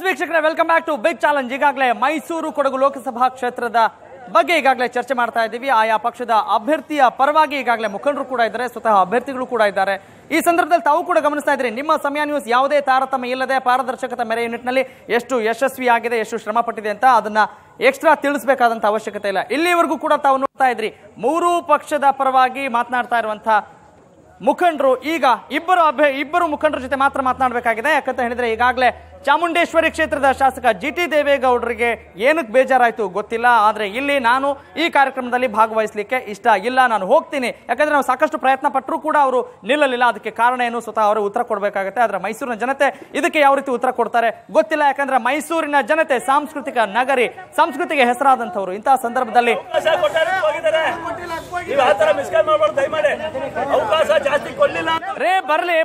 ವೀಕ್ಷಕರೇ, welcome back to big challenge. ಈಗಾಗಲೇ ಮೈಸೂರು ಕೊಡಗು ಲೋಕಸಭಾ ಕ್ಷೇತ್ರದ ಬಗ್ಗೆ ಈಗಾಗಲೇ ಚರ್ಚೆ ಮಾಡ್ತಾ ಇದ್ದೀವಿ. ಆಯಾ ಪಕ್ಷದ ಅಭ್ಯರ್ಥಿಯ ಪರವಾಗಿ ಈಗಾಗಲೇ ಮುಖಂಡರು ಕೂಡ ಇದ್ದಾರೆ, ಸ್ವತಃ ಅಭ್ಯರ್ಥಿಗಳು ಕೂಡ ಇದ್ದಾರೆ. ಈ ಸಂದರ್ಭದಲ್ಲಿ ತಾವು ಕೂಡ ಗಮನಿಸ್ತಾ ಇದ್ರಿ, ನಿಮ್ಮ ಸಮಯ ನ್ಯೂಸ್ ಯಾವುದೇ ತಾರತಮ್ಯ ಇಲ್ಲದೆ ಪಾರದರ್ಶಕತೆ ಮೆರೆಯುವ ನಿಟ್ಟಿನಲ್ಲಿ ಎಷ್ಟು ಯಶಸ್ವಿಯಾಗಿದೆ, ಎಷ್ಟು ಶ್ರಮ ಪಟ್ಟಿದೆ ಅಂತ ಅದನ್ನ ಎಕ್ಸ್ಟ್ರಾ ತಿಳಿಸಬೇಕಾದಂತ ಅವಶ್ಯಕತೆ ಇಲ್ಲ. ಇಲ್ಲಿವರೆಗೂ ಕೂಡ ತಾವು ನೋಡ್ತಾ ಇದ್ರಿ, ಮೂರೂ ಪಕ್ಷದ ಪರವಾಗಿ ಮಾತನಾಡ್ತಾ ಇರುವಂತಹ ಮುಖಂಡರು ಈಗ ಇಬ್ಬರು ಮುಖಂಡರ ಜೊತೆ ಮಾತ್ರ ಮಾತನಾಡಬೇಕಾಗಿದೆ. ಯಾಕಂತ ಹೇಳಿದ್ರೆ ಈಗಾಗಲೇ ಚಾಮುಂಡೇಶ್ವರಿ ಕ್ಷೇತ್ರದ ಶಾಸಕ GT ದೇವೇಗೌಡರಿಗೆ ಏನಕ್ಕೆ ಬೇಜಾರಾಯ್ತು ಗೊತ್ತಿಲ್ಲ. ಆದ್ರೆ ಇಲ್ಲಿ ನಾನು ಈ ಕಾರ್ಯಕ್ರಮದಲ್ಲಿ ಭಾಗವಹಿಸಲಿಕ್ಕೆ ಇಷ್ಟ ಇಲ್ಲ, ನಾನು ಹೋಗ್ತೀನಿ. ಯಾಕಂದ್ರೆ ನಾವು ಸಾಕಷ್ಟು ಪ್ರಯತ್ನ ಪಟ್ಟರೂ ಕೂಡ ಅವರು ನಿಲ್ಲಲಿಲ್ಲ. ಅದಕ್ಕೆ ಕಾರಣ ಏನು, ಸ್ವತಃ ಅವರು ಉತ್ತರ ಕೊಡಬೇಕಾಗುತ್ತೆ. ಆದ್ರೆ ಮೈಸೂರಿನ ಜನತೆ ಇದಕ್ಕೆ ಯಾವ ರೀತಿ ಉತ್ತರ ಕೊಡ್ತಾರೆ ಗೊತ್ತಿಲ್ಲ. ಯಾಕಂದ್ರೆ ಮೈಸೂರಿನ ಜನತೆ ಸಾಂಸ್ಕೃತಿಕ ನಗರಿ, ಸಂಸ್ಕೃತಿಗೆ ಹೆಸರಾದಂತವರು. ಇಂತಹ ಸಂದರ್ಭದಲ್ಲಿ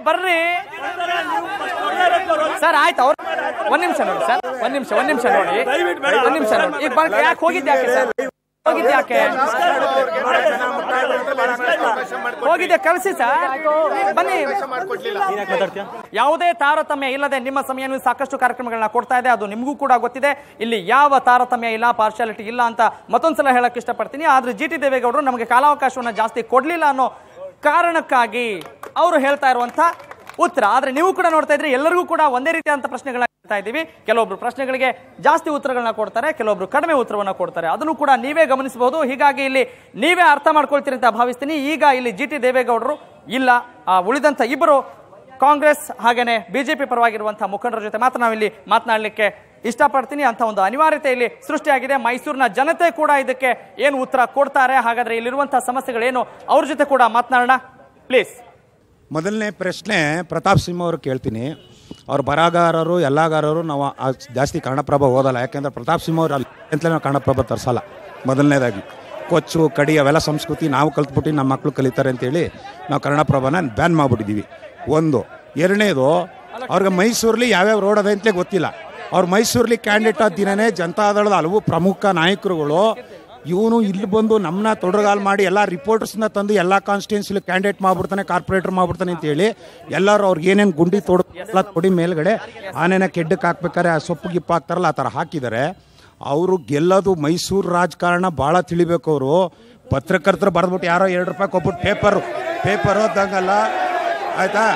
ಬರ್ಲಿ ಸರ್, ಆಯ್ತು. ಅವ್ರು ಒಂದ್ ನಿಮಿಷ ನೋಡಿ ಸರ್, ಒಂದ್ ನಿಮಿಷ ನೋಡಿ. ಈಗ ಯಾಕೆ ಹೋಗಿದ್ಯಾಕೆ ಸರ್, ಹೋಗಿದ್ದೆ ಕಳಿಸಿ ಸರ್, ಬನ್ನಿ. ಯಾವುದೇ ತಾರತಮ್ಯ ಇಲ್ಲದೆ ನಿಮ್ಮ ಸಮಯ ಸಾಕಷ್ಟು ಕಾರ್ಯಕ್ರಮಗಳನ್ನ ಕೊಡ್ತಾ ಇದೆ, ಅದು ನಿಮಗೂ ಕೂಡ ಗೊತ್ತಿದೆ. ಇಲ್ಲಿ ಯಾವ ತಾರತಮ್ಯ ಇಲ್ಲ, ಪಾರ್ಶಾಲಿಟಿ ಇಲ್ಲ ಅಂತ ಮತ್ತೊಂದ್ಸಲ ಹೇಳಕ್ ಇಷ್ಟಪಡ್ತೀನಿ. ಆದ್ರೆ GT ದೇವೇಗೌಡರು ನಮಗೆ ಕಾಲಾವಕಾಶವನ್ನ ಜಾಸ್ತಿ ಕೊಡ್ಲಿಲ್ಲ ಅನ್ನೋ ಕಾರಣಕ್ಕಾಗಿ ಅವರು ಹೇಳ್ತಾ ಇರುವಂತ ಉತ್ತರ. ಆದ್ರೆ ನೀವು ಕೂಡ ನೋಡ್ತಾ ಇದ್ರಿ, ಎಲ್ಲರಿಗೂ ಕೂಡ ಒಂದೇ ರೀತಿಯಾದಂತ ಪ್ರಶ್ನೆಗಳನ್ನ ಕೇಳ್ತಾ ಇದ್ದೀವಿ. ಕೆಲವೊಬ್ರು ಪ್ರಶ್ನೆಗಳಿಗೆ ಜಾಸ್ತಿ ಉತ್ತರಗಳನ್ನ ಕೊಡ್ತಾರೆ, ಕೆಲವೊಬ್ರು ಕಡಿಮೆ ಉತ್ತರವನ್ನ ಕೊಡ್ತಾರೆ. ಅದನ್ನು ಕೂಡ ನೀವೇ ಗಮನಿಸಬಹುದು. ಹೀಗಾಗಿ ಇಲ್ಲಿ ನೀವೇ ಅರ್ಥ ಮಾಡ್ಕೊಳ್ತೀರಿ ಅಂತ ಭಾವಿಸ್ತೀನಿ. ಈಗ ಇಲ್ಲಿ GT ದೇವೇಗೌಡರು ಇಲ್ಲ, ಉಳಿದಂತ ಇಬ್ಬರು ಕಾಂಗ್ರೆಸ್ ಹಾಗೇನೆ ಬಿಜೆಪಿ ಪರವಾಗಿರುವಂತಹ ಮುಖಂಡರ ಜೊತೆ ಮಾತ್ರ ನಾವಿಲ್ಲಿ ಮಾತನಾಡಲಿಕ್ಕೆ ಇಷ್ಟಪಡ್ತೀನಿ. ಅಂತ ಒಂದು ಅನಿವಾರ್ಯತೆ ಇಲ್ಲಿ ಸೃಷ್ಟಿಯಾಗಿದೆ. ಮೈಸೂರಿನ ಜನತೆ ಕೂಡ ಇದಕ್ಕೆ ಏನು ಉತ್ತರ ಕೊಡ್ತಾರೆ, ಹಾಗಾದ್ರೆ ಇಲ್ಲಿರುವಂತಹ ಸಮಸ್ಯೆಗಳೇನು, ಅವ್ರ ಜೊತೆ ಕೂಡ ಮಾತನಾಡೋಣ ಪ್ಲೀಸ್. ಮೊದಲನೇ ಪ್ರಶ್ನೆ ಪ್ರತಾಪ್ ಸಿಂಹ ಅವರು ಕೇಳ್ತೀನಿ. ಅವ್ರು ಬರಹಗಾರರು, ಎಲ್ಲಗಾರರು. ನಾವು ಜಾಸ್ತಿ ಕನ್ನಡಪ್ರಭ ಓದಲ್ಲ, ಯಾಕೆಂದರೆ ಪ್ರತಾಪ್ ಸಿಂಹ ಅವರು ಅಂತಲೇ ನಾವು ಕನ್ನಡಪ್ರಭ ತರಿಸಲ್ಲ. ಮೊದಲನೇದಾಗಿ ಕೊಚ್ಚು ಕಡಿ ಅವೆಲ್ಲ ಸಂಸ್ಕೃತಿ ನಾವು ಕಲ್ತ್ಬಿಟ್ಟು ನಮ್ಮ ಮಕ್ಕಳು ಕಲಿತಾರೆ ಅಂತೇಳಿ ನಾವು ಕನ್ನಡಪ್ರಭನ ಬ್ಯಾನ್ ಮಾಡಿಬಿಟ್ಟಿದ್ದೀವಿ. ಒಂದು. ಎರಡನೇದು, ಅವ್ರಿಗೆ ಮೈಸೂರಲ್ಲಿ ಯಾವ್ಯಾವ ರೋಡ್ ಅದೇ ಅಂತಲೇ ಗೊತ್ತಿಲ್ಲ. ಅವ್ರು ಮೈಸೂರಲ್ಲಿ ಕ್ಯಾಂಡಿಡೇಟ್ ಆದ ದಿನವೇ ಜನತಾದಳದ ಹಲವು ಪ್ರಮುಖ ನಾಯಕರುಗಳು ಇವನು ಇಲ್ಲಿ ಬಂದು ನಮ್ಮನ್ನ ತೊಡಗಾಲ್ ಮಾಡಿ ಎಲ್ಲ ರಿಪೋರ್ಟರ್ಸ್ನ ತಂದು ಎಲ್ಲ ಕಾನ್ಸ್ಟಿಟ್ಯೂನ್ಸಿಲಿ ಕ್ಯಾಂಡಿಡೇಟ್ ಮಾಡ್ಬಿಡ್ತಾನೆ, ಕಾರ್ಪೊರೇಟರ್ ಮಾಡ್ಬಿಡ್ತಾನೆ ಅಂತೇಳಿ ಎಲ್ಲರೂ ಅವ್ರಿಗೆ ಏನೇನು ಗುಂಡಿ ಎಲ್ಲ ತೊಡಿ ಮೇಲ್ಗಡೆ ಆನೆನ ಕೆಡ್ಡಕ್ಕೆ ಹಾಕ್ಬೇಕಾರೆ ಆ ಸೊಪ್ಪು ಗಿಪ್ಪು ಹಾಕ್ತಾರಲ್ಲ ಆ ಥರ ಹಾಕಿದ್ದಾರೆ. ಅವರು ಗೆಲ್ಲೋದು ಮೈಸೂರು ರಾಜಕಾರಣ ಭಾಳ ತಿಳಿಬೇಕು. ಅವರು ಪತ್ರಕರ್ತರು ಬರೆದ್ಬಿಟ್ಟು ಯಾರೋ 2 ರೂಪಾಯಿ ಕೊಟ್ಬಿಟ್ಟು ಪೇಪರ್ ಓದಂಗಲ್ಲ, ಆಯ್ತಾ?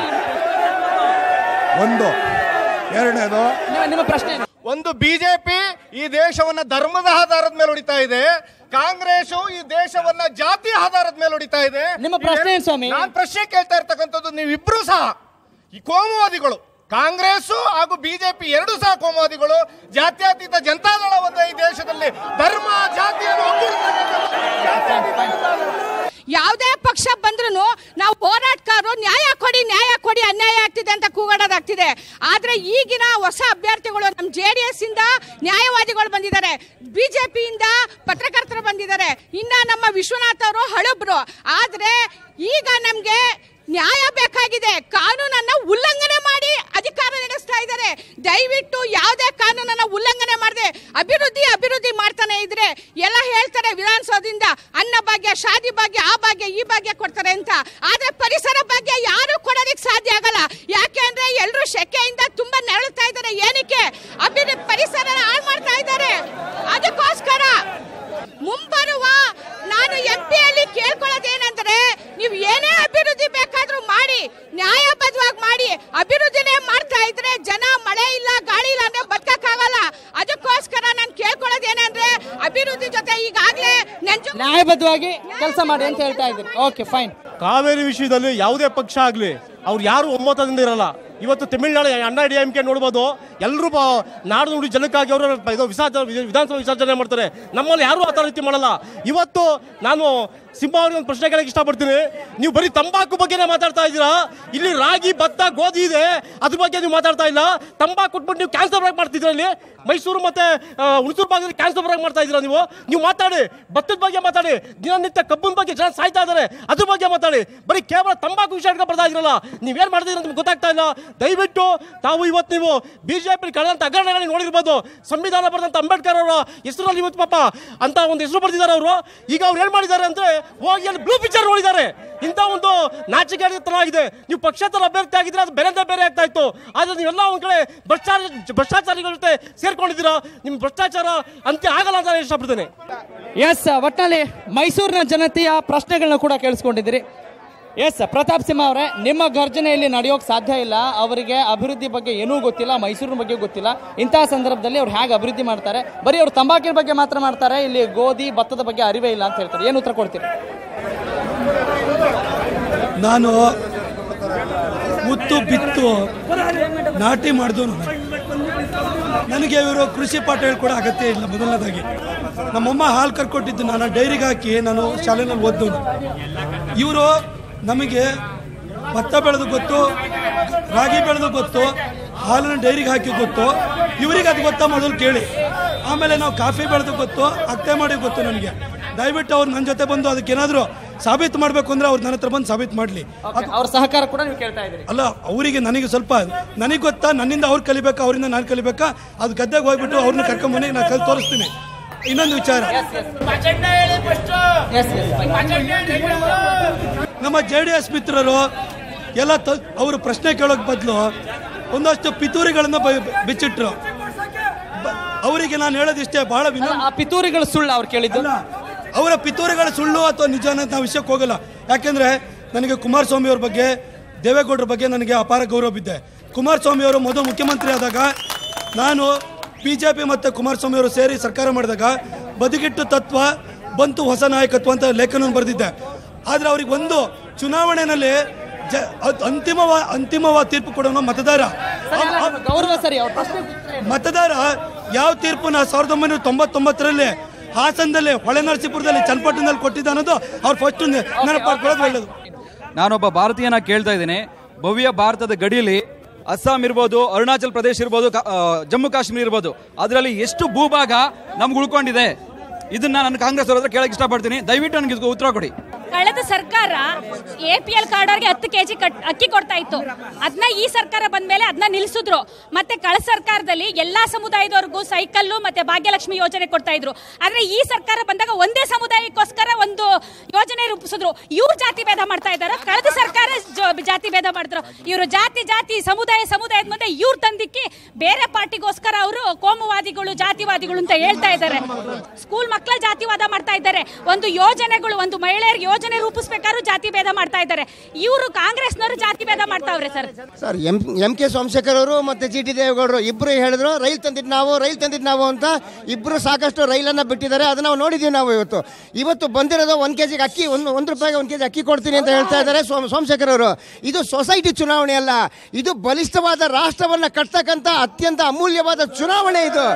ಒಂದು. ಎರಡನೇದು, ನಿಮ್ಮ ಪ್ರಶ್ನೆ ಒಂದು, ಬಿಜೆಪಿ ಈ ದೇಶವನ್ನ ಧರ್ಮದ ಆಧಾರದ ಮೇಲೆ ಹೊಡಿತಾ ಇದೆ, ಕಾಂಗ್ರೆಸ್ ಈ ದೇಶವನ್ನ ಜಾತಿ ಆಧಾರದ ಮೇಲೆ ಹೊಡಿತಾ ಇದೆ. ನಿಮ್ಮ ಪ್ರಶ್ನೆ ಸ್ವಾಮಿ? ನಾನು ಪ್ರಶ್ನೆ ಕೇಳ್ತಾ ಇರ್ತಕ್ಕಂಥದ್ದು, ನೀವಿಬ್ರು ಸಹ ಈ ಕೋಮುವಾದಿಗಳು, ಕಾಂಗ್ರೆಸ್ ಹಾಗೂ ಬಿಜೆಪಿ ಎರಡೂ ಸಹ ಕೋಮುವಾದಿಗಳು. ಜಾತ್ಯತೀತ ಜನತಾದಳವನ್ನು ಈ ದೇಶದಲ್ಲಿ ಧರ್ಮ ಜಾತಿಯನ್ನು ಯಾವುದೇ ಪಕ್ಷ ಬಂದ್ರು ನಾವು ಹೋರಾಟಗಾರರು ನ್ಯಾಯ ಕೊಡಿ ಅನ್ಯಾಯ ಆಗ್ತಿದೆ ಅಂತ ಕೂಗಾಡೋದಾಗ್ತಿದೆ. ಆದ್ರೆ ಈಗಿನ ಹೊಸ ಅಭ್ಯರ್ಥಿಗಳು ನಮ್ಮ JDS ಇಂದ ನ್ಯಾಯವಾದಿಗಳು ಬಂದಿದ್ದಾರೆ, ಬಿಜೆಪಿಯಿಂದ ಪತ್ರಕರ್ತರು ಬಂದಿದ್ದಾರೆ, ಇನ್ನ ನಮ್ಮ ವಿಶ್ವನಾಥ್ ಅವರು ಹಳಬ್ರು. ಆದ್ರೆ ಈಗ ನಮ್ಗೆ ನ್ಯಾಯ ಬೇಕಾಗಿದೆ. ಕಾನೂನನ್ನ ಉಲ್ಲಂಘನೆ ಮಾಡಿ ಅಧಿಕಾರ ನಡೆಸ್ತಾ ಇದ್ದಾರೆ. ದಯವಿಟ್ಟು ಯಾವುದೇ ಕಾನೂನನ್ನ ಉಲ್ಲಂಘನೆ ಮಾಡದೆ ಅಭಿವೃದ್ಧಿ ಮಾಡ್ತಾನೆ ಇದ್ರೆ ಎಲ್ಲ ಹೇಳ್ತಾರೆ ವಿಧಾನಸೌಧದಿಂದ ಅನ್ನ ಭಾಗ್ಯ, ಶಾದಿ ಭಾಗ್ಯ, ಆ ಭಾಗ್ಯ, ಈ ಭಾಗ್ಯ ಕೊಡ್ತಾರೆ ಅಂತ. ಆದ್ರೆ ಪರಿಸರ ಭಾಗ್ಯ ಯಾರು ಕೊಡೋದಕ್ಕೆ ಸಾಧ್ಯ ಆಗಲ್ಲ. ಯಾಕೆ ಅಂದ್ರೆ ಎಲ್ಲರೂ ಶೆಕೆಯಿಂದ ತುಂಬಾ ನರಳುತ್ತಾ ಇದ್ದಾರೆ. ಏನಕ್ಕೆ? ಪರಿಸರ ಹಾಳು ಮಾಡ್ತಾ ಇದ್ದಾರೆ. ಅದಕ್ಕೋಸ್ಕರ ಮುಂಬರುವ ನಾನು MP ಕೇಳ್ಕೊಳ್ಳೋದೇನಂದ್ರೆ, ನೀವು ಏನೇ ಅಭಿವೃದ್ಧಿ ಬೇಕಾದ್ರೂ ಮಾಡಿ, ನ್ಯಾಯಬದ್ಧವಾಗಿ ಮಾಡಿ. ಅಭಿವೃದ್ಧಿನೇ ಮಾಡ್ತಾ ಇದ್ರೆ ಜನ ಮಳೆ ಇಲ್ಲ ಗಾಳಿ ಇಲ್ಲ ಅಂದ್ರೆ ಬದುಕಕ್ಕಾಗಲ್ಲ. ಅದಕ್ಕೋಸ್ಕರ ನಾನು ಕೇಳ್ಕೊಳ್ಳೋದೇನಂದ್ರೆ, ಅಭಿವೃದ್ಧಿ ಜೊತೆ ಈಗಾಗಲೇ ನ್ಯಾಯಬದ್ಧವಾಗಿ ಕೆಲಸ ಮಾಡಿ ಅಂತ ಹೇಳ್ತಾ ಇದ್ದೀನಿ. Okay, fine. ಕಾವೇರಿ ವಿಷಯದಲ್ಲಿ ಯಾವುದೇ ಪಕ್ಷ ಆಗಲಿ ಅವ್ರು ಯಾರು ಒಮ್ಮತದಿಂದ ಇರಲ್ಲ. ಇವತ್ತು ತಮಿಳುನಾಡು ಅಣ್ಣಾ DMK ನೋಡ್ಬೋದು, ಎಲ್ಲರೂ ನಾಡು ನುಡಿ ಜನಕ್ಕಾಗಿ ಅವರು ವಿಧಾನಸಭಾ ವಿಸರ್ಜನೆ ಮಾಡ್ತಾರೆ. ನಮ್ಮಲ್ಲಿ ಯಾರು ಆ ಥರ ರೀತಿ ಮಾಡಲ್ಲ. ಇವತ್ತು ನಾನು ಸಿಂಹ ಅವ್ರಿಗೆ ಒಂದು ಪ್ರಶ್ನೆ ಕೇಳಕ್ಕೆ ಇಷ್ಟಪಡ್ತೀನಿ. ನೀವು ಬರೀ ತಂಬಾಕು ಬಗ್ಗೆನೇ ಮಾತಾಡ್ತಾ ಇದ್ದೀರಾ. ಇಲ್ಲಿ ರಾಗಿ, ಭತ್ತ, ಗೋಧಿ ಇದೆ, ಅದ್ರ ಬಗ್ಗೆ ನೀವು ಮಾತಾಡ್ತಾ ಇಲ್ಲ. ತಂಬಾಕು ಕೊಟ್ಬಿಟ್ಟು ನೀವು ಕ್ಯಾನ್ಸರ್ ಬ್ರೇಕ್ ಮಾಡ್ತಿದ್ದೀರಾ. ಇಲ್ಲಿ ಮೈಸೂರು ಮತ್ತೆ ಹುಣಸೂರು ಭಾಗದಲ್ಲಿ ಕ್ಯಾನ್ಸರ್ ಬ್ರೇಕ್ ಮಾಡ್ತಾ ಇದ್ದೀರಾ. ನೀವು ಮಾತಾಡಿ, ಭತ್ತದ ಬಗ್ಗೆ ಮಾತಾಡಿ, ದಿನನಿತ್ಯ ಕಬ್ಬಿನ ಬಗ್ಗೆ ಜನ ಸಾಯ್ತಾ ಇದ್ದಾರೆ, ಅದ್ರ ಬಗ್ಗೆ ಮಾತಾಡಿ. ಬರೀ ಕೇವಲ ತಂಬಾಕು ವಿಷಯ ಬರ್ತಾ ಇದ್ರಲ್ಲ, ನೀವೇನು ಮಾಡ್ತಿದ್ದೀರ ಅಂತ ಗೊತ್ತಾಗ್ತಾ ಇಲ್ಲ. ದಯವಿಟ್ಟು ತಾವು ಇವತ್ತು ನೀವು ಬಿಜೆಪಿ ಕಳೆದಂತ ಹಗರಣಗಳಲ್ಲಿ ನೋಡಿರ್ಬೋದು. ಸಂವಿಧಾನ ಬರೆದಂತ ಅಂಬೇಡ್ಕರ್ ಅವರ ಹೆಸರಲ್ಲಿ ಇವತ್ತು ಪಾಪ ಅಂತ ಒಂದು ಹೆಸರು ಬರೆದಿದ್ದಾರೆ ಅವರು. ಈಗ ಅವ್ರು ಏನ್ ಮಾಡಿದ್ದಾರೆ ಅಂದ್ರೆ ಹೋಗಿ ಅಲ್ಲಿ ಬ್ಲೂ ಪಿಕ್ಚರ್ ನೋಡಿದ್ದಾರೆ. ಇಂಥ ಒಂದು ನಾಚಿಕೆತನ ಆಗಿದೆ. ನೀವು ಪಕ್ಷೇತರ ಅಭ್ಯರ್ಥಿ ಆಗಿದ್ರೆ ಅದು ಬೇರೆ ಬೇರೆ ಆಗ್ತಾ ಇತ್ತು. ಆದ್ರೆ ನೀವೆಲ್ಲ ಒಂದ್ ಕಡೆ ಭ್ರಷ್ಟಾಚಾರಿಗಳ ಜೊತೆ ಸೇರ್ಕೊಂಡಿದ್ದೀರಾ. ನಿಮ್ ಭ್ರಷ್ಟಾಚಾರ ಅಂತ್ಯ ಆಗಲ್ಲ ಅಂತ ಇಷ್ಟಪಡ್ತೇನೆ. ಎಸ್, ಒಟ್ಟಿನಲ್ಲಿ ಮೈಸೂರಿನ ಜನತೆಯ ಪ್ರಶ್ನೆಗಳನ್ನ ಕೂಡ ಕೇಳಿಸ್ಕೊಂಡಿದ್ದೀರಿ. ಎಸ್, ಪ್ರತಾಪ್ ಸಿಂಹ ಅವರೇ, ನಿಮ್ಮ ಗರ್ಜನೆಯಲ್ಲಿ ನಡೆಯೋಕೆ ಸಾಧ್ಯ ಇಲ್ಲ. ಅವರಿಗೆ ಅಭಿವೃದ್ಧಿ ಬಗ್ಗೆ ಏನೂ ಗೊತ್ತಿಲ್ಲ, ಮೈಸೂರಿನ ಬಗ್ಗೆ ಗೊತ್ತಿಲ್ಲ. ಇಂತಹ ಸಂದರ್ಭದಲ್ಲಿ ಅವ್ರು ಹೇಗೆ ಅಭಿವೃದ್ಧಿ ಮಾಡ್ತಾರೆ? ಬರೀ ಅವ್ರು ತಂಬಾಕಿನ ಬಗ್ಗೆ ಮಾತ್ರ ಮಾಡ್ತಾರೆ, ಇಲ್ಲಿ ಗೋಧಿ ಭತ್ತದ ಬಗ್ಗೆ ಅರಿವೇ ಇಲ್ಲ ಅಂತ ಹೇಳ್ತಾರೆ. ಏನು ಉತ್ತರ ಕೊಡ್ತೀರಿ? ನಾನು ಮುತ್ತು ಬಿತ್ತು ನಾಟಿ ಮಾಡಿದವನು. ನನಗೆ ಇವರು ಕೃಷಿ ಪಾಠ ಹೇಳ್ಕೊಡೋ ಅಗತ್ಯ ಇಲ್ಲ. ಮೊದಲನೇದಾಗಿ ನಮ್ಮಮ್ಮ ಹಾಲು ಕರ್ಕೊಟ್ಟಿದ್ದು ನಾನು ಡೈರಿಗೆ ಹಾಕಿ ನಾನು ಶಾಲೆಯಲ್ಲಿ ಓದ್ದವನು. ಇವರು ನಮಗೆ ಭತ್ತ ಬೆಳೆದು ಗೊತ್ತು, ರಾಗಿ ಬೆಳೆದು ಗೊತ್ತು, ಹಾಲನ್ನು ಡೈರಿಗೆ ಹಾಕಿ ಗೊತ್ತು. ಇವರಿಗೆ ಅದು ಗೊತ್ತಾ ಮೊದಲು ಕೇಳಿ. ಆಮೇಲೆ ನಾವು ಕಾಫಿ ಬೆಳೆದು ಗೊತ್ತು, ಅಕ್ತೆ ಮಾಡಿ ಗೊತ್ತು ನನಗೆ. ದಯವಿಟ್ಟು ಅವ್ರು ನನ್ನ ಜೊತೆ ಬಂದು ಅದಕ್ಕೇನಾದರೂ ಸಾಬೀತು ಮಾಡಬೇಕು ಅಂದ್ರೆ ಅವ್ರು ನನ್ನ ಹತ್ರ ಬಂದು ಸಾಬೀತು ಮಾಡಲಿ. ಅವ್ರ ಸಹಕಾರ ಕೂಡ ನೀವು ಕೇಳ್ತಾ ಇದ್ದೀರಿ? ಅಲ್ಲ, ಅವರಿಗೆ ನನಗೆ ಸ್ವಲ್ಪ ನನಗೆ ಗೊತ್ತಾ, ನನ್ನಿಂದ ಅವ್ರು ಕಲಿಬೇಕಾ ಅವರಿಂದ ನಾನು ಕಲಿಬೇಕಾ? ಅದು ಗದ್ದೆಗೆ ಹೋಗ್ಬಿಟ್ಟು ಅವ್ರನ್ನ ಕರ್ಕೊಂಬನ್ನಿ, ನಾನು ಕಲ್ ತೋರಿಸ್ತೀನಿ. ಇನ್ನೊಂದು ವಿಚಾರ, ನಮ್ಮ JDS ಮಿತ್ರರು ಎಲ್ಲ ಅವರು ಪ್ರಶ್ನೆ ಕೇಳೋಕ್ ಬದಲು ಒಂದಷ್ಟು ಪಿತೂರಿಗಳನ್ನ ಬಿಚ್ಚಿಟ್ರು. ಅವರಿಗೆ ನಾನು ಹೇಳೋದಿಷ್ಟೇ, ಬಹಳ ಪಿತೂರಿಗಳ ಸುಳ್ಳು ಅವ್ರು ಕೇಳಿದ್ದು. ಅವರ ಪಿತೂರಿಗಳ ಸುಳ್ಳು ಅಥವಾ ನಿಜ ಅನ್ನೋ ನಾವು ವಿಷಯಕ್ಕೆ ಹೋಗಲ್ಲ. ಯಾಕೆಂದ್ರೆ ನನಗೆ ಕುಮಾರಸ್ವಾಮಿ ಅವ್ರ ಬಗ್ಗೆ, ದೇವೇಗೌಡರ ಬಗ್ಗೆ ನನಗೆ ಅಪಾರ ಗೌರವ ಬಿದ್ದೆ. ಕುಮಾರಸ್ವಾಮಿ ಅವರು ಮೊದಲು ಮುಖ್ಯಮಂತ್ರಿ ಆದಾಗ ನಾನು BJP ಮತ್ತು ಕುಮಾರಸ್ವಾಮಿ ಅವರು ಸೇರಿ ಸರ್ಕಾರ ಮಾಡಿದಾಗ ಬದಿಗಿಟ್ಟು ತತ್ವ ಬಂತು ಹೊಸ ನಾಯಕತ್ವ ಅಂತ ಲೇಖನ ಬರೆದಿದ್ದೆ. ಆದರೆ ಅವ್ರಿಗೆ ಒಂದು ಚುನಾವಣೆಯಲ್ಲಿ ಅಂತಿಮವಾದ ತೀರ್ಪು ಕೊಡೋನು ಮತದಾರ. ಮತದಾರ ಯಾವ ತೀರ್ಪುನ 1999ರಲ್ಲಿ ಹಾಸನದಲ್ಲಿ, ಹೊಳೆನರಸೀಪುರದಲ್ಲಿ, ಚನ್ನಪಟ್ಟಣದಲ್ಲಿ ಕೊಟ್ಟಿದ್ದ ಅನ್ನೋದು ಅವ್ರು ಫಸ್ಟ್ ನೆನಪಾಡ್ಕೊಳ್ಳೋದು ಒಳ್ಳೆಯದು. ನಾನೊಬ್ಬ ಭಾರತೀಯನ ಕೇಳ್ತಾ ಇದ್ದೀನಿ. ಭವ್ಯ ಭಾರತದ ಗಡಿಯಲ್ಲಿ ಅಸ್ಸಾಂ ಇರ್ಬೋದು, ಅರುಣಾಚಲ್ ಪ್ರದೇಶ ಇರ್ಬೋದು, ಜಮ್ಮು ಕಾಶ್ಮೀರ ಇರ್ಬೋದು, ಅದರಲ್ಲಿ ಎಷ್ಟು ಭೂಭಾಗ ನಮ್ಗೆ ಉಳ್ಕೊಂಡಿದೆ? ಇದನ್ನ ನಾನು ಕಾಂಗ್ರೆಸ್ ಅವ್ರ ಹತ್ರ ಕೇಳಕ್ಕೆ ಇಷ್ಟಪಡ್ತೀನಿ. ದಯವಿಟ್ಟು ನನಗೆ ಇದಕ್ಕೆ ಉತ್ತರ ಕೊಡಿ. ಕಳೆದ ಸರ್ಕಾರ APL ಕಾರ್ಡರ್ಗೆ 10 kg ಅಕ್ಕಿ ಕೊಡ್ತಾ ಇತ್ತು. ಅದನ್ನ ಈ ಸರ್ಕಾರ ಬಂದ ಮೇಲೆ ಅದನ್ನ ನಿಲ್ಲಿಸಿದ್ರು. ಮತ್ತೆ ಕಳೆದ ಸರ್ಕಾರದಲ್ಲಿ ಎಲ್ಲಾ ಸಮುದಾಯದವರೆಗೂ ಸೈಕಲ್ಲು ಮತ್ತೆ ಭಾಗ್ಯಲಕ್ಷ್ಮಿ ಯೋಜನೆ ಕೊಡ್ತಾ ಇದ್ರು. ಆದ್ರೆ ಈ ಸರ್ಕಾರ ಬಂದಾಗ ಒಂದೇ ಸಮುದಾಯಕ್ಕೋಸ್ಕರ ಒಂದು ಯೋಜನೆ ರೂಪಿಸಿದ್ರು. ಇವ್ರು ಜಾತಿ ಭೇದ ಮಾಡ್ತಾ ಇದ್ದಾರೆ. ಕಳೆದ ಸರ್ಕಾರ ಜಾತಿ ಭೇದ ಮಾಡಿದ್ರು. ಇವರು ಜಾತಿ ಸಮುದಾಯದ ಮುಂದೆ ಇವ್ರು ತಂದಿಕ್ಕಿ ಬೇರೆ ಪಾರ್ಟಿಗೋಸ್ಕರ ಅವರು ಕೋಮುವಾದಿಗಳು, ಜಾತಿವಾದಿಗಳು ಅಂತ ಹೇಳ್ತಾ ಇದ್ದಾರೆ. ಸ್ಕೂಲ್ ಮಕ್ಕಳ ಜಾತಿವಾದ ಮಾಡ್ತಾ ಇದ್ದಾರೆ. ಒಂದು ಯೋಜನೆಗಳು, ಒಂದು ಮಹಿಳೆಯರಿಗೆ ಯೋಜನೆ ರೂಪಿಸಬೇಕಾದ್ರೂ ಜಾತಿ ಭೇದ ಮಾಡ್ತಾ ಇದ್ದಾರೆ. ಇವರು ಕಾಂಗ್ರೆಸ್ನವರು ಜಾತಿ ಭೇದ ಮಾಡ್ತಾವ್ರೆ. ಸರ್ MK ಸೋಮಶೇಖರ್ ಅವರು ಮತ್ತೆ GT ದೇವೇಗೌಡರು ಇಬ್ರು ಹೇಳಿದ್ರು ರೈಲ್ ತಂದಿದ್ ನಾವು ಅಂತ. ಇಬ್ರು ಸಾಕಷ್ಟು ರೈಲನ್ನ ಬಿಟ್ಟಿದ್ದಾರೆ. ಅದನ್ನ ನಾವು ನೋಡಿದೀವಿ. ನಾವು ಇವತ್ತು ಬಂದಿರೋದು 1 kg ಅಕ್ಕಿ, 1 ರೂಪಾಯಿಗೆ 1 kg ಅಕ್ಕಿ ಕೊಡ್ತೀನಿ ಅಂತ ಹೇಳ್ತಾ ಇದ್ದಾರೆ ಸೋಮಶೇಖರ್ ಅವರು. ಇದು ಸೊಸೈಟಿ ಚುನಾವಣೆ ಅಲ್ಲ, ಇದು ಬಲಿಷ್ಠವಾದ ರಾಷ್ಟ್ರವನ್ನ ಕಟ್ತಕ್ಕಂತ ಅತ್ಯಂತ ಅಮೂಲ್ಯವಾದ ಚುನಾವಣೆ ಇದು.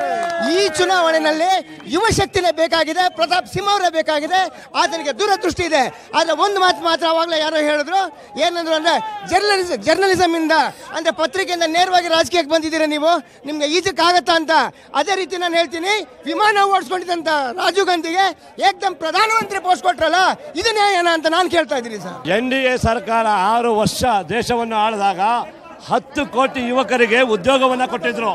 ಈ ಚುನಾವಣೆಯಲ್ಲಿ ಯುವ ಶಕ್ತಿನೇ ಬೇಕಾಗಿದೆ, ಪ್ರತಾಪ್ ಸಿಂಹ ಅವರೇ ಬೇಕಾಗಿದೆ. ಆತನಿಗೆ ದೂರದೃಷ್ಟಿ ಇದೆ. ಆದ್ರೆ ಒಂದು ಮಾತು ಮಾತ್ರ ಅವಾಗಲೇ ಯಾರೋ ಹೇಳಿದ್ರು, ಏನಂದ್ರು ಅಂದ್ರೆ ಜರ್ನಲಿಸಮ್ ಇಂದ ಅಂದ್ರೆ ಪತ್ರಿಕೆಯಿಂದ ನೇರವಾಗಿ ರಾಜಕೀಯಕ್ಕೆ ಬಂದಿದ್ದೀರಾ ನೀವು, ನಿಮ್ಗೆ ಈಜಕ್ಕಾಗತ್ತಾ ಅಂತ. ಅದೇ ರೀತಿ ನಾನು ಹೇಳ್ತೀನಿ, ವಿಮಾನ ಓಡಿಸ್ಕೊಂಡಿದ್ದಂತ ರಾಜೀವ್ ಗಾಂಧಿಗೆ ಏಕದಮ್ ಪ್ರಧಾನಮಂತ್ರಿ ಪೋಸ್ಟ್ ಕೊಟ್ರಲ್ಲ, ಇದು ನ್ಯಾಯನ ಅಂತ ನಾನು ಕೇಳ್ತಾ ಇದ್ದೀನಿ ಸರ್. NDA ಸರ್ಕಾರ 6 ವರ್ಷ ದೇಶವನ್ನು ಆಳಿದಾಗ 10 ಕೋಟಿ ಯುವಕರಿಗೆ ಉದ್ಯೋಗವನ್ನ ಕೊಟ್ಟಿದ್ರು.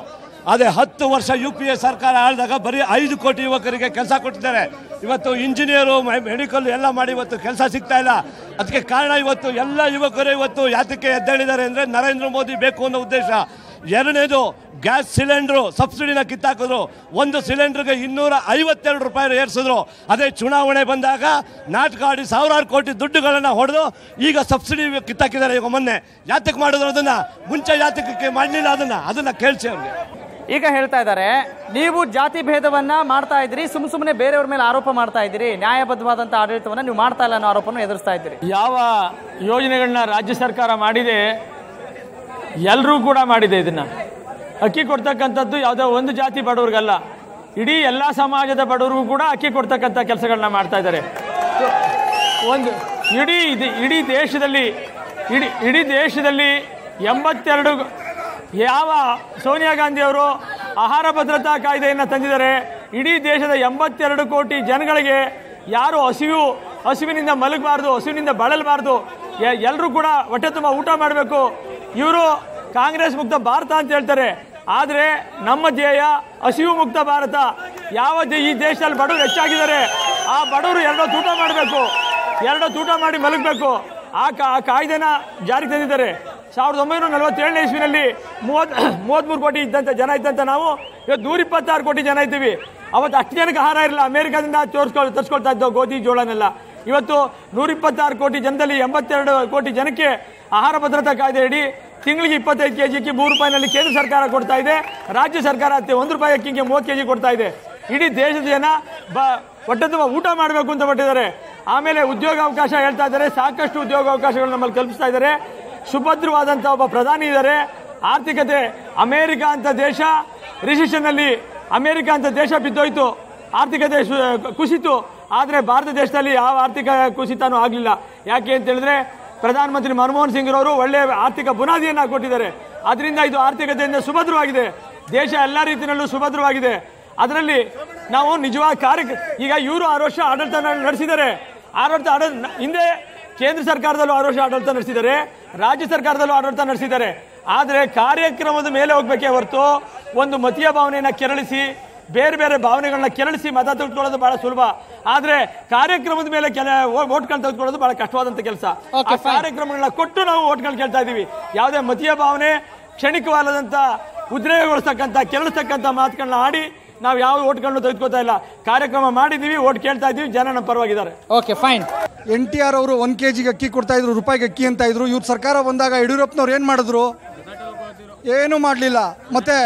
ಅದೇ 10 ವರ್ಷ UPA ಸರ್ಕಾರ ಆಳಿದಾಗ ಬರೀ 5 ಕೋಟಿ ಯುವಕರಿಗೆ ಕೆಲಸ ಕೊಟ್ಟಿದ್ದಾರೆ. ಇವತ್ತು ಇಂಜಿನಿಯರು, ಮೆಡಿಕಲ್ ಎಲ್ಲ ಮಾಡಿ ಇವತ್ತು ಕೆಲಸ ಸಿಗ್ತಾ ಇಲ್ಲ. ಅದಕ್ಕೆ ಕಾರಣ ಇವತ್ತು ಎಲ್ಲ ಯುವಕರು ಇವತ್ತು ಯಾತಕ್ಕೆ ಎದ್ದೇಳಿದ್ದಾರೆ ಅಂದರೆ ನರೇಂದ್ರ ಮೋದಿ ಬೇಕು ಅನ್ನೋ ಉದ್ದೇಶ. ಎರಡನೇದು, ಗ್ಯಾಸ್ ಸಿಲಿಂಡ್ರು ಸಬ್ಸಿಡಿನ ಕಿತ್ತಾಕಿದ್ರು. 1 ಸಿಲಿಂಡರ್ಗೆ 252 ರೂಪಾಯಿ ಏರಿಸಿದ್ರು. ಅದೇ ಚುನಾವಣೆ ಬಂದಾಗ ನಾಟಕ ಆಡಿ ಸಾವಿರಾರು ಕೋಟಿ ದುಡ್ಡುಗಳನ್ನು ಹೊಡೆದು ಈಗ ಸಬ್ಸಿಡಿ ಕಿತ್ತಾಕಿದ್ದಾರೆ. ಈಗ ಮೊನ್ನೆ ಯಾತಕ್ಕೆ ಮಾಡಿದ್ರು ಅದನ್ನ, ಮುಂಚೆ ಯಾತಕ್ಕೆ ಮಾಡಲಿಲ್ಲ ಅದನ್ನ ಕೇಳಿಸಿ ಅವ್ರಿಗೆ. ಈಗ ಹೇಳ್ತಾ ಇದ್ದಾರೆ, ನೀವು ಜಾತಿ ಭೇದವನ್ನ ಮಾಡ್ತಾ ಇದ್ದೀರಿ, ಸುಮ್ಮನೆ ಬೇರೆಯವ್ರ ಮೇಲೆ ಆರೋಪ ಮಾಡ್ತಾ ಇದ್ದೀರಿ, ನ್ಯಾಯಬದ್ಧವಾದಂತ ಆಡಳಿತವನ್ನ ನೀವು ಮಾಡ್ತಾ ಇಲ್ಲ ಅನ್ನೋ ಆರೋಪವನ್ನು ಎದುರಿಸ್ತಾ ಇದ್ದೀರಿ. ಯಾವ ಯೋಜನೆಗಳನ್ನ ರಾಜ್ಯ ಸರ್ಕಾರ ಮಾಡಿದೆ ಎಲ್ಲರೂ ಕೂಡ ಮಾಡಿದೆ. ಇದನ್ನ ಅಕ್ಕಿ ಕೊಡ್ತಕ್ಕಂಥದ್ದು ಯಾವುದೋ ಒಂದು ಜಾತಿ ಬಡವ್ರಿಗಲ್ಲ, ಇಡೀ ಎಲ್ಲ ಸಮಾಜದ ಬಡವರಿಗೂ ಕೂಡ ಅಕ್ಕಿ ಕೊಡ್ತಕ್ಕಂಥ ಕೆಲಸಗಳನ್ನ ಮಾಡ್ತಾ ಇದ್ದಾರೆ. ಒಂದು ಇಡೀ ದೇಶದಲ್ಲಿ 82 ಯಾವ ಸೋನಿಯಾ ಗಾಂಧಿ ಅವರು ಆಹಾರ ಭದ್ರತಾ ಕಾಯ್ದೆಯನ್ನು ತಂದಿದ್ದಾರೆ. ಇಡೀ ದೇಶದ 82 ಕೋಟಿ ಜನಗಳಿಗೆ ಯಾರು ಹಸಿವಿನಿಂದ ಮಲಗಬಾರ್ದು, ಹಸಿವಿನಿಂದ ಬಳಲಬಾರ್ದು, ಎಲ್ಲರೂ ಕೂಡ ಹೊಟ್ಟೆ ತುಂಬ ಊಟ ಮಾಡಬೇಕು. ಇವರು ಕಾಂಗ್ರೆಸ್ ಮುಕ್ತ ಭಾರತ ಅಂತ ಹೇಳ್ತಾರೆ. ಆದರೆ ನಮ್ಮ ಧ್ಯೇಯ ಹಸಿವು ಮುಕ್ತ ಭಾರತ. ಯಾವ ಈ ದೇಶದಲ್ಲಿ ಬಡವರು ಹೆಚ್ಚಾಗಿದ್ದಾರೆ, ಆ ಬಡವರು ಎರಡೊತ್ತು ಊಟ ಮಾಡಬೇಕು, ಎರಡೊತ್ತು ಊಟ ಮಾಡಿ ಮಲಗಬೇಕು. ಆ ಕಾಯ್ದೆನ ಜಾರಿಗೆ ತಂದಿದ್ದಾರೆ. 1947ನೇ ಇಸ್ವಿನಲ್ಲಿ 33 ಕೋಟಿ ಇದ್ದಂಥ ಜನ ಇದ್ದಂಥ ನಾವು ಇವತ್ತು 126 ಕೋಟಿ ಜನ ಇದ್ದೀವಿ. ಅವತ್ತು ಅಷ್ಟು ಜನಕ್ಕೆ ಆಹಾರ ಇರಲಿಲ್ಲ. ಅಮೆರಿಕದಿಂದ ತರಿಸ್ಕೊಳ್ತಾ ಇದ್ದವು ಗೋಧಿ ಜೋಳನೆಲ್ಲ. ಇವತ್ತು 126 ಕೋಟಿ ಜನದಲ್ಲಿ 82 ಕೋಟಿ ಜನಕ್ಕೆ ಆಹಾರ ಭದ್ರತಾ ಕಾಯ್ದೆ ಅಡಿ ತಿಂಗಳಿಗೆ 25 kg ಅಕ್ಕಿ 3 ರೂಪಾಯಿನಲ್ಲಿ ಕೇಂದ್ರ ಸರ್ಕಾರ ಕೊಡ್ತಾ ಇದೆ. ರಾಜ್ಯ ಸರ್ಕಾರ 1 ರೂಪಾಯಿ ಅಕ್ಕಿಗೆ 30 kg ಕೊಡ್ತಾ ಇದೆ. ಇಡೀ ದೇಶದ ಜನ ಹೊಟ್ಟೆ ತುಂಬ ಊಟ ಮಾಡಬೇಕು ಅಂತ ಹೊಟ್ಟಿದ್ದಾರೆ. ಆಮೇಲೆ ಉದ್ಯೋಗ ಅವಕಾಶ ಹೇಳ್ತಾ ಇದ್ದಾರೆ. ಸಾಕಷ್ಟು ಉದ್ಯೋಗ ಅವಕಾಶಗಳು ನಮ್ಮಲ್ಲಿ ಕಲ್ಪಿಸ್ತಾ ಇದ್ದಾರೆ. ಸುಭದ್ರವಾದಂಥ ಒಬ್ಬ ಪ್ರಧಾನಿ ಇದ್ದಾರೆ. ಆರ್ಥಿಕತೆ ಅಮೆರಿಕ ಅಂತ ದೇಶ ರಿಸೆಷನ್ ಅಲ್ಲಿ, ಅಮೆರಿಕ ಅಂತ ದೇಶ ಬಿದ್ದೋಯ್ತು, ಆರ್ಥಿಕತೆ ಕುಸಿತು. ಆದರೆ ಭಾರತ ದೇಶದಲ್ಲಿ ಯಾವ ಆರ್ಥಿಕ ಕುಸಿತನೂ ಆಗಲಿಲ್ಲ. ಯಾಕೆ ಅಂತ ಹೇಳಿದ್ರೆ ಪ್ರಧಾನಮಂತ್ರಿ ಮನಮೋಹನ್ ಸಿಂಗ್ ರವರು ಒಳ್ಳೆಯ ಆರ್ಥಿಕ ಬುನಾದಿಯನ್ನು ಕೊಟ್ಟಿದ್ದಾರೆ. ಅದರಿಂದ ಇದು ಆರ್ಥಿಕತೆಯಿಂದ ಸುಭದ್ರವಾಗಿದೆ. ದೇಶ ಎಲ್ಲ ರೀತಿಯಲ್ಲೂ ಸುಭದ್ರವಾಗಿದೆ. ಅದರಲ್ಲಿ ನಾವು ನಿಜವಾದ ಈಗ ಇವರು 6 ವರ್ಷ ಆಡಳಿತ ನಡೆಸಿದ್ದಾರೆ. ಹಿಂದೆ ಕೇಂದ್ರ ಸರ್ಕಾರದಲ್ಲೂ 6 ವರ್ಷ ಆಡಳಿತ ನಡೆಸಿದ್ದಾರೆ, ರಾಜ್ಯ ಸರ್ಕಾರದಲ್ಲೂ ಆಡಳಿತ ನಡೆಸಿದ್ದಾರೆ. ಆದರೆ ಕಾರ್ಯಕ್ರಮದ ಮೇಲೆ ಹೋಗ್ಬೇಕೇ ಹೊರತು ಒಂದು ಮತೀಯ ಭಾವನೆಯನ್ನು ಕೆರಳಿಸಿ ಬೇರೆ ಬೇರೆ ಭಾವನೆಗಳನ್ನ ಕೆರಳಿಸಿ ಮತ ತೆಗೆದುಕೊಳ್ಳೋದು ಬಹಳ ಸುಲಭ. ಆದ್ರೆ ಕಾರ್ಯಕ್ರಮದ ಮೇಲೆ ಓಟ್ಗಳು ತೆಗೆದುಕೊಳ್ಳೋದು ಬಹಳ ಕಷ್ಟವಾದಂತ ಕೆಲಸ. ಕಾರ್ಯಕ್ರಮಗಳನ್ನ ಕೊಟ್ಟು ನಾವು ಓಟ್ಗಳು ಕೇಳ್ತಾ ಇದೀವಿ. ಯಾವುದೇ ಮತೀಯ ಭಾವನೆ, ಕ್ಷಣಿಕವಾದಂತ ಉದ್ರೇಕಗೊಳಿಸ್ತಕ್ಕಂಥ ಕೆರಳಿಸ್ತಕ್ಕಂಥ ಮಾತುಗಳನ್ನ ಆಡಿ ನಾವು ಯಾವ ಓಟ್ಗಳನ್ನು ತೆಗೆದುಕೊಳ್ತಾ ಇಲ್ಲ. ಕಾರ್ಯಕ್ರಮ ಮಾಡಿದೀವಿ, ಓಟ್ ಕೇಳ್ತಾ ಇದೀವಿ, ಜನ ನಮ್ಮ ಪರವಾಗಿದ್ದಾರೆ. Okay fine. NTR ಅವರು 1 kg ಅಕ್ಕಿ ಕೊಡ್ತಾ ಇದ್ರು, ರೂಪಾಯಿಗೆ ಅಕ್ಕಿ ಅಂತ ಇದ್ರು. ಇವ್ರ ಸರ್ಕಾರ ಬಂದಾಗ ಯಡಿಯೂರಪ್ಪನವ್ರು ಏನ್ ಮಾಡಿದ್ರು? ಏನು ಮಾಡಲಿಲ್ಲ. ಮತ್ತೆ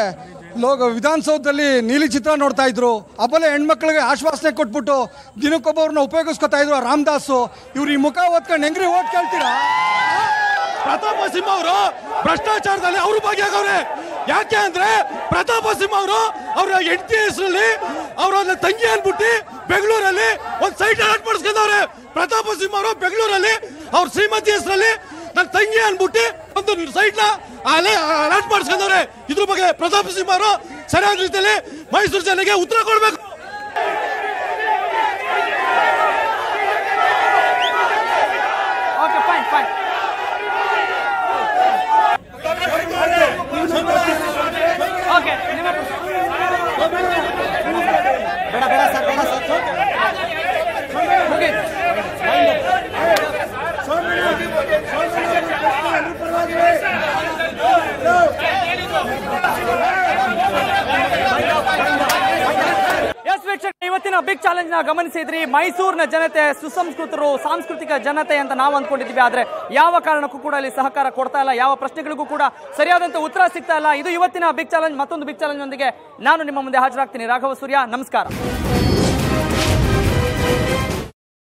ವಿಧಾನಸೌಧದಲ್ಲಿ ನೀಲಿ ಚಿತ್ರ ನೋಡ್ತಾ ಇದ್ರು. ಅಬಲೆ ಹೆಣ್ಮಕ್ಳಿಗೆ ಆಶ್ವಾಸನೆ ಕೊಟ್ಬಿಟ್ಟು ದಿನಕ್ಕೊಬ್ಬರನ್ನ ಉಪಯೋಗಿಸ್ಕೊತಾ ಇದ್ರು ರಾಮದಾಸು. ಇವ್ರು ಈ ಮುಖ ಓದ್ಕೊಂಡು ಹೆಂಗ್ರಿ ಓಟ್ ಕೇಳ್ತೀರಾ? ಪ್ರತಾಪ ಸಿಂಹ ಅವರು ಭ್ರಷ್ಟಾಚಾರದಲ್ಲಿ ಅವರು ಭಾಗಿಯಾಗವ್ರೆ. ಯಾಕೆ ಅಂದ್ರೆ ಪ್ರತಾಪ ಸಿಂಹ ಅವರು ಅವರ ಹೆಂಡತಿ ಹೆಸರಲ್ಲಿ ಅವರ ತಂಗಿ ಅನ್ಬಿಟ್ಟು ಬೆಂಗಳೂರಲ್ಲಿ ಒಂದು ಸೈಟ್ ಅಲಾಟ್ ಮಾಡಿಸ್ಕೊಂಡವ್ರೆ. ಪ್ರತಾಪ ಸಿಂಹ ಅವರು ಬೆಂಗಳೂರಲ್ಲಿ ಅವ್ರ ಶ್ರೀಮತಿ ಹೆಸರಲ್ಲಿ ನನ್ನ ತಂಗಿ ಅನ್ಬಿಟ್ಟು ಒಂದು ಸೈಟ್ ನ ಅಲಾಟ್ ಮಾಡಿಸ್ಕೊಂಡವ್ರೆ. ಇದ್ರ ಬಗ್ಗೆ ಪ್ರತಾಪ ಸಿಂಹ ಅವರು ಸರಿಯಾದ ರೀತಿಯಲ್ಲಿ ಮೈಸೂರು ಜನರಿಗೆ ಉತ್ತರ ಕೊಡಬೇಕು. Okay fine fine. ಓಕೆ ಬೇಡ ಬೇಡ ಸರ್, ಬೇಡ ಸರ್. ಎಸ್ ವೀಕ್ಷಕ, ಇವತ್ತಿನ ಬಿಗ್ ಚಾಲೆಂಜ್ ನ ಗಮನಿಸಿದ್ರಿ. ಮೈಸೂರಿನ ಜನತೆ ಸುಸಂಸ್ಕೃತರು, ಸಾಂಸ್ಕೃತಿಕ ಜನತೆ ಅಂತ ನಾವು ಅಂದ್ಕೊಂಡಿದ್ವಿ. ಆದ್ರೆ ಯಾವ ಕಾರಣಕ್ಕೂ ಕೂಡ ಇಲ್ಲಿ ಸಹಕಾರ ಕೊಡ್ತಾ ಇಲ್ಲ, ಯಾವ ಪ್ರಶ್ನೆಗಳಿಗೂ ಕೂಡ ಸರಿಯಾದಂತ ಉತ್ತರ ಸಿಗ್ತಾ ಇಲ್ಲ. ಇದು ಇವತ್ತಿನ ಬಿಗ್ ಚಾಲೆಂಜ್. ಮತ್ತೊಂದು ಬಿಗ್ ಚಾಲೆಂಜ್ ಒಂದಿಗೆ ನಾನು ನಿಮ್ಮ ಮುಂದೆ ಹಾಜರಾಗ್ತೀನಿ. ರಾಘವ ಸೂರ್ಯ, ನಮಸ್ಕಾರ.